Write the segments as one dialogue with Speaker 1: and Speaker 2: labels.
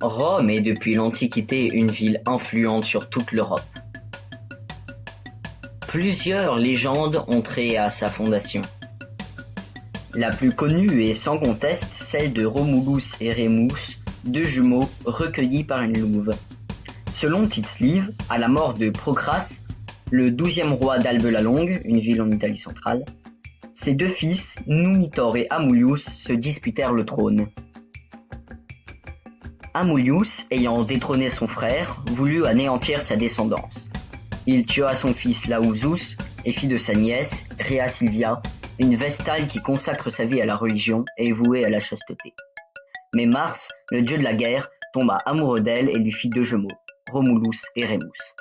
Speaker 1: Rome est depuis l'Antiquité une ville influente sur toute l'Europe. Plusieurs légendes ont trait à sa fondation. La plus connue est sans conteste celle de Romulus et Rémus, deux jumeaux recueillis par une louve. Selon Tite-Live, à la mort de Procrasse, le 12e roi d'Albe la Longue, une ville en Italie centrale, ses deux fils, Numitor et Amulius, se disputèrent le trône. Amulius, ayant détrôné son frère, voulut anéantir sa descendance. Il tua son fils Lausus et fit de sa nièce, Rhea Silvia, une vestale qui consacre sa vie à la religion et est vouée à la chasteté. Mais Mars, le dieu de la guerre, tomba amoureux d'elle et lui fit deux jumeaux, Romulus et Rémus.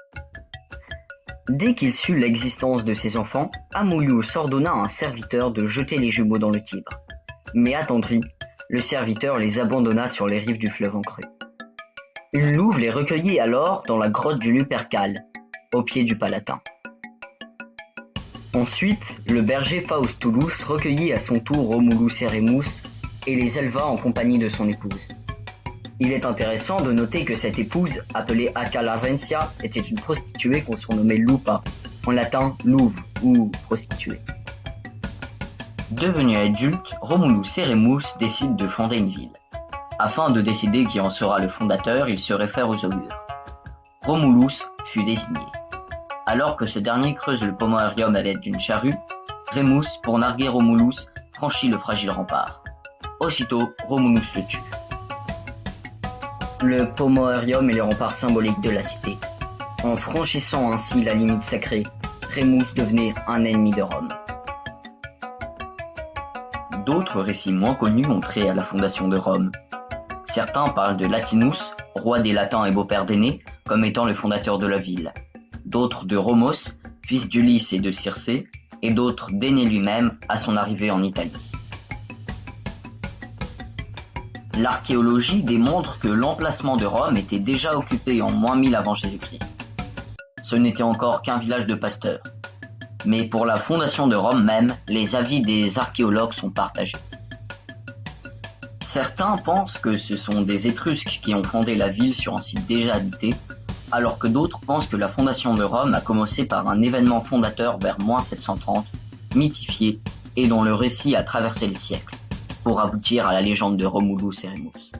Speaker 1: Dès qu'il sut l'existence de ses enfants, Amulius ordonna à un serviteur de jeter les jumeaux dans le Tibre. Mais attendri, le serviteur les abandonna sur les rives du fleuve en crue. Une louve les recueillit alors dans la grotte du Lupercal, au pied du Palatin. Ensuite, le berger Faustulus recueillit à son tour Romulus et Rémus et les éleva en compagnie de son épouse. Il est intéressant de noter que cette épouse, appelée Acca Larentia, était une prostituée qu'on surnommait Lupa, en latin louve ou prostituée. Devenus adultes, Romulus et Rémus décident de fonder une ville. Afin de décider qui en sera le fondateur, ils se réfèrent aux augures. Romulus fut désigné. Alors que ce dernier creuse le Pomoerium à l'aide d'une charrue, Rémus, pour narguer Romulus, franchit le fragile rempart. Aussitôt, Romulus le tue. Le Pomoerium est le rempart symbolique de la cité. En franchissant ainsi la limite sacrée, Rémus devenait un ennemi de Rome. D'autres récits moins connus ont trait à la fondation de Rome. Certains parlent de Latinus, roi des Latins et beau-père d'Énée, comme étant le fondateur de la ville. D'autres de Romos, fils d'Ulysse et de Circé, et d'autres d'Énée lui-même à son arrivée en Italie. L'archéologie démontre que l'emplacement de Rome était déjà occupé en -1000 avant Jésus-Christ. Ce n'était encore qu'un village de pasteurs. Mais pour la fondation de Rome même, les avis des archéologues sont partagés. Certains pensent que ce sont des Étrusques qui ont fondé la ville sur un site déjà habité, alors que d'autres pensent que la fondation de Rome a commencé par un événement fondateur vers -730, mythifié et dont le récit a traversé les siècles, pour aboutir à la légende de Romulus et Rémus.